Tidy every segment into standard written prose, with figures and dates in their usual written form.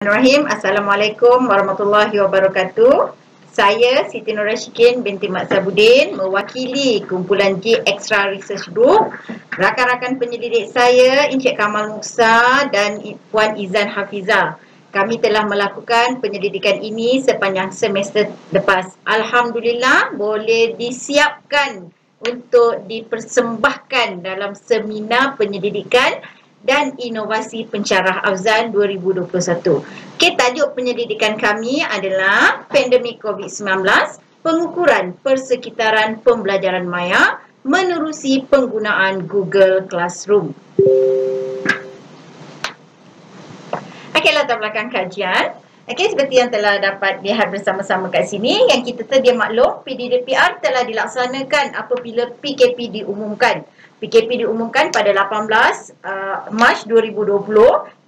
Bismillahirrahmanirrahim. Assalamualaikum warahmatullahi wabarakatuh. Saya Siti Nurashikin binti Mat Sabudin mewakili kumpulan G Extra Research Group. Rakan-rakan penyelidik saya Encik Kamal Musa dan Puan Izan Hafizah. Kami telah melakukan penyelidikan ini sepanjang semester lepas. Alhamdulillah boleh disiapkan untuk dipersembahkan dalam seminar penyelidikan dan inovasi pencarah Afzan 2021. Okey, tajuk penyelidikan kami adalah pandemik COVID-19, pengukuran persekitaran pembelajaran maya menerusi penggunaan Google Classroom. Okey, latar belakang kajian. Okey, seperti yang telah dapat lihat bersama-sama kat sini, yang kita sedia maklum, PDDPR telah dilaksanakan apabila PKP diumumkan. PKP diumumkan pada 18 Mac 2020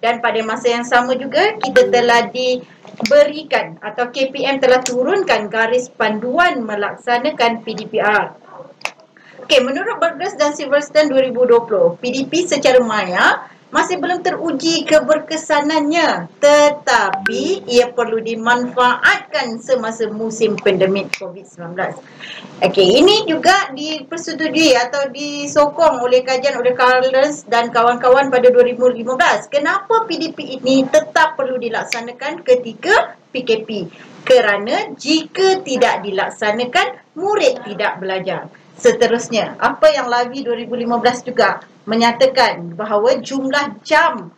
dan pada masa yang sama juga kita telah diberikan atau KPM telah turunkan garis panduan melaksanakan PDPR. Okey, menurut Burgess dan Silverstone 2020, PDP secara maya masih belum teruji keberkesanannya, tetapi ia perlu dimanfaatkan semasa musim pandemik COVID-19. Okey, ini juga dipersetujui atau disokong oleh kajian oleh Carlos dan kawan-kawan pada 2015. Kenapa PDP ini tetap perlu dilaksanakan ketika PKP? Kerana jika tidak dilaksanakan, murid tidak belajar. Seterusnya, apa yang Lavi 2015 juga menyatakan bahawa jumlah jam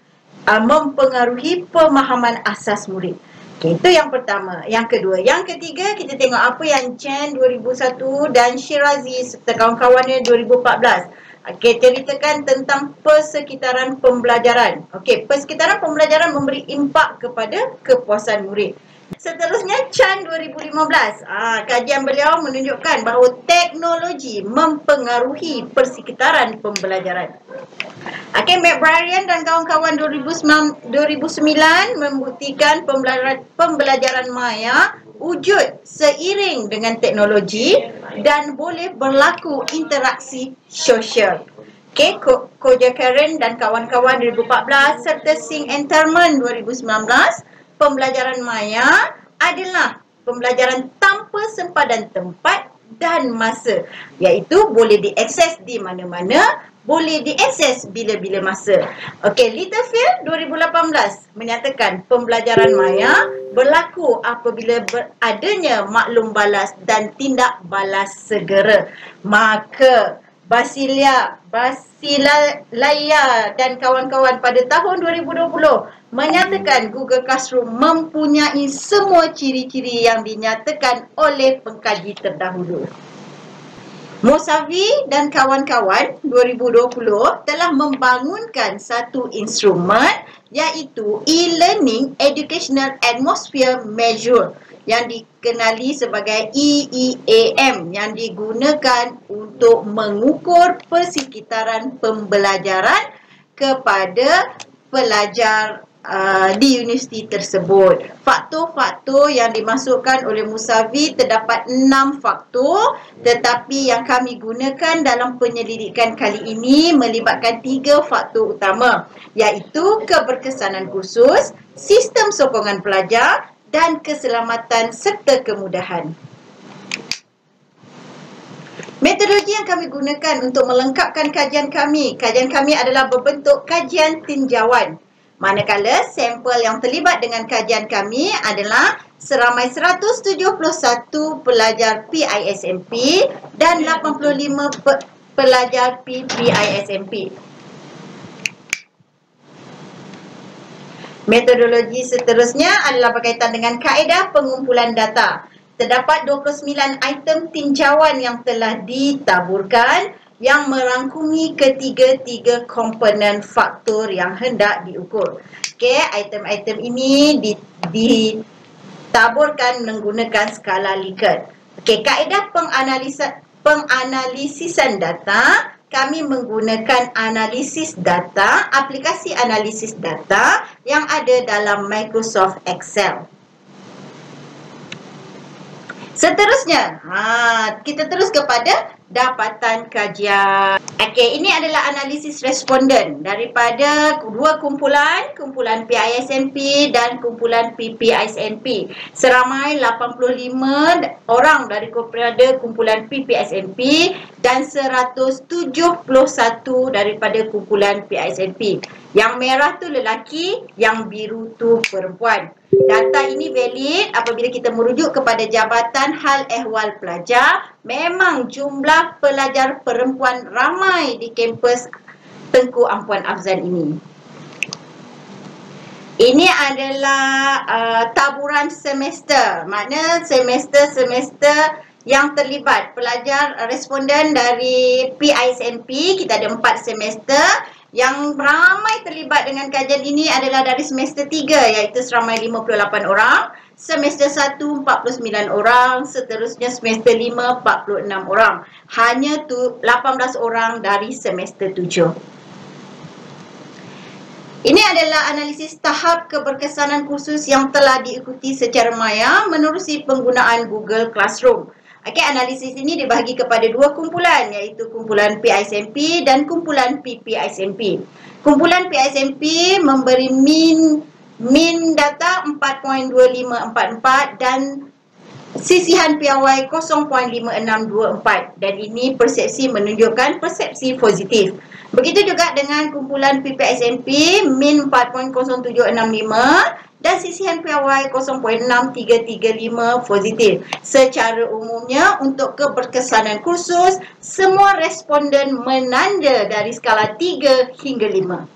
mempengaruhi pemahaman asas murid. Okay, itu yang pertama. Yang kedua. Yang ketiga, kita tengok apa yang Chen 2001 dan Shirazi serta kawan-kawannya 2014. Okay, ceritakan tentang persekitaran pembelajaran. Okay, persekitaran pembelajaran memberi impak kepada kepuasan murid. Seterusnya, Chan 2015. Kajian beliau menunjukkan bahawa teknologi mempengaruhi persekitaran pembelajaran. Okay, McBrien dan kawan-kawan 2009 membuktikan pembelajaran maya wujud seiring dengan teknologi dan boleh berlaku interaksi sosial. Okay, Koja Karen dan kawan-kawan 2014 serta Singh and Thurman 2019, pembelajaran maya adalah pembelajaran tanpa sempadan tempat dan masa, iaitu boleh diakses di mana-mana, boleh diakses bila-bila masa. Okey, Littlefield 2018 menyatakan pembelajaran maya berlaku apabila beradanya maklum balas dan tindak balas segera. Maka Basilaya dan kawan-kawan pada tahun 2020 menyatakan Google Classroom mempunyai semua ciri-ciri yang dinyatakan oleh pengkaji terdahulu. Mosavi dan kawan-kawan 2020 telah membangunkan satu instrumen iaitu E-Learning Educational Atmosphere Measure yang dikenali sebagai EEAM yang digunakan untuk mengukur persekitaran pembelajaran kepada pelajar di universiti tersebut. Faktor-faktor yang dimasukkan oleh Musavi terdapat 6 faktor, tetapi yang kami gunakan dalam penyelidikan kali ini melibatkan 3 faktor utama, iaitu keberkesanan kursus, sistem sokongan pelajar dan keselamatan serta kemudahan. Metodologi yang kami gunakan untuk melengkapkan kajian kami adalah berbentuk kajian tinjauan. Manakala sampel yang terlibat dengan kajian kami adalah seramai 171 pelajar PISMP dan 85 pelajar PPISMP. Metodologi seterusnya adalah berkaitan dengan kaedah pengumpulan data. Terdapat 29 item tinjauan yang telah ditaburkan yang merangkumi ketiga-tiga komponen faktor yang hendak diukur. Okey, item-item ini ditaburkan menggunakan skala Likert. Okey, kaedah penganalisisan data, kami menggunakan analisis data, aplikasi analisis data yang ada dalam Microsoft Excel. Seterusnya, kita terus kepada dapatan kajian. Okey, ini adalah analisis responden daripada dua kumpulan PISMP dan kumpulan PPISMP. Seramai 85 orang daripada kumpulan PPISMP dan 171 daripada kumpulan PISMP. Yang merah tu lelaki, yang biru tu perempuan. Data ini valid apabila kita merujuk kepada Jabatan Hal Ehwal Pelajar. Memang jumlah pelajar perempuan ramai di kampus Tengku Ampuan Afzan ini. Ini adalah taburan semester. Makna semester-semester yang terlibat. Pelajar responden dari PISMP, kita ada 4 semester. Yang ramai terlibat dengan kajian ini adalah dari semester 3, iaitu seramai 58 orang. Semester 1, 49 orang. Seterusnya semester 5, 46 orang. Hanya 18 orang dari semester 7. Ini adalah analisis tahap keberkesanan kursus yang telah diikuti secara maya menerusi penggunaan Google Classroom. Okey, analisis ini dibahagi kepada dua kumpulan, iaitu kumpulan PISMP dan kumpulan PPISMP. Kumpulan PISMP memberi min data 4.2544 dan sisihan piawai 0.5624, dan ini persepsi menunjukkan persepsi positif. Begitu juga dengan kumpulan PPISMP, min 4.0765 dan sisihan piawai 0.6335 positif. Secara umumnya untuk keberkesanan kursus, semua responden menanda dari skala 3 hingga 5.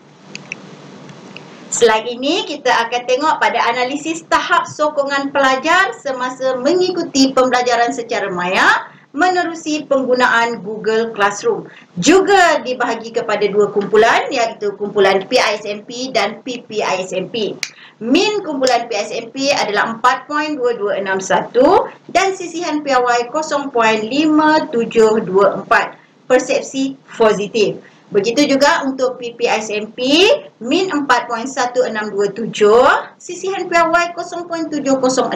Slide ini kita akan tengok pada analisis tahap sokongan pelajar semasa mengikuti pembelajaran secara maya menerusi penggunaan Google Classroom. Juga dibahagi kepada dua kumpulan, iaitu kumpulan PISMP dan PPISMP. Min kumpulan PISMP adalah 4.2261 dan sisihan piawai 0.5724. Persepsi positif. Begitu juga untuk PPISMP, min 4.1627, sisihan piawai 0.7064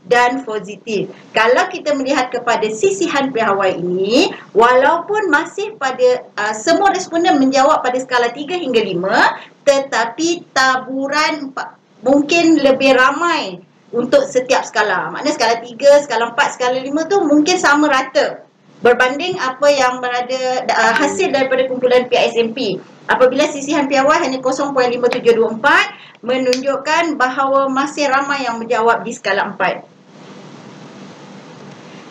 dan positif. Kalau kita melihat kepada sisihan piawai ini, walaupun masih pada semua responden menjawab pada skala 3 hingga 5, tetapi taburan mungkin lebih ramai untuk setiap skala. Maknanya skala 3, skala 4, skala 5 tu mungkin sama rata berbanding apa yang berada hasil daripada kumpulan PISMP. Apabila sisihan piawai hanya 0.5724 menunjukkan bahawa masih ramai yang menjawab di skala 4.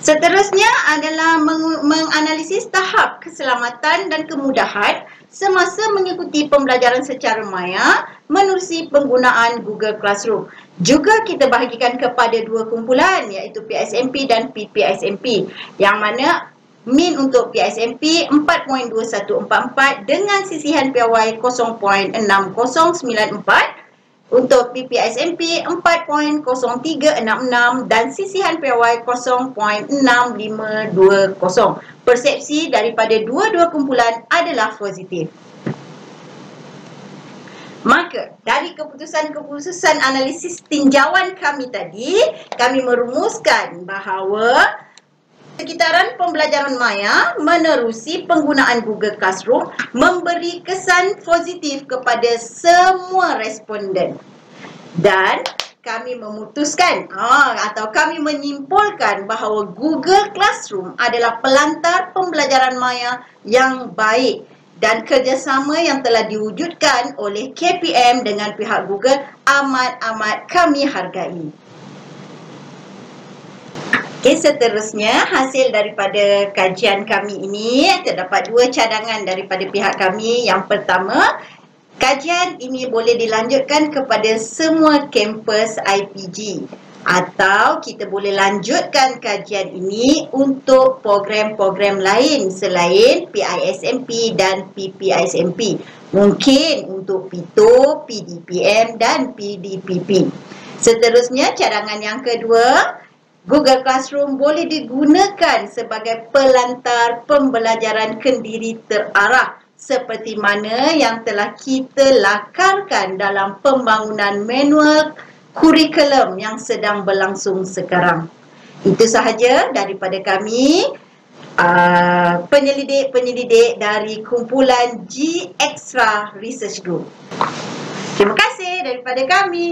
Seterusnya adalah menganalisis tahap keselamatan dan kemudahan semasa mengikuti pembelajaran secara maya menerusi penggunaan Google Classroom. Juga kita bahagikan kepada dua kumpulan, iaitu PISMP dan PPISMP, yang mana min untuk PISMP 4.2144 dengan sisihan piawai 0.6094. Untuk PPISMP 4.0366 dan sisihan piawai 0.6520. Persepsi daripada dua-dua kumpulan adalah positif. Maka, dari keputusan-keputusan analisis tinjauan kami tadi, kami merumuskan bahawa sekitaran pembelajaran maya menerusi penggunaan Google Classroom memberi kesan positif kepada semua responden. Dan kami memutuskan atau kami menyimpulkan bahawa Google Classroom adalah pelantar pembelajaran maya yang baik dan kerjasama yang telah diwujudkan oleh KPM dengan pihak Google amat-amat kami hargai. Okey, seterusnya hasil daripada kajian kami ini terdapat dua cadangan daripada pihak kami. Yang pertama, kajian ini boleh dilanjutkan kepada semua kampus IPG, atau kita boleh lanjutkan kajian ini untuk program-program lain selain PISMP dan PPISMP. Mungkin untuk PITO, PDPM dan PDPP. Seterusnya, cadangan yang kedua, Google Classroom boleh digunakan sebagai pelantar pembelajaran kendiri terarah seperti mana yang telah kita lakarkan dalam pembangunan manual kurikulum yang sedang berlangsung sekarang. Itu sahaja daripada kami. penyelidik-penyelidik dari kumpulan G Extra Research Group. Terima kasih daripada kami.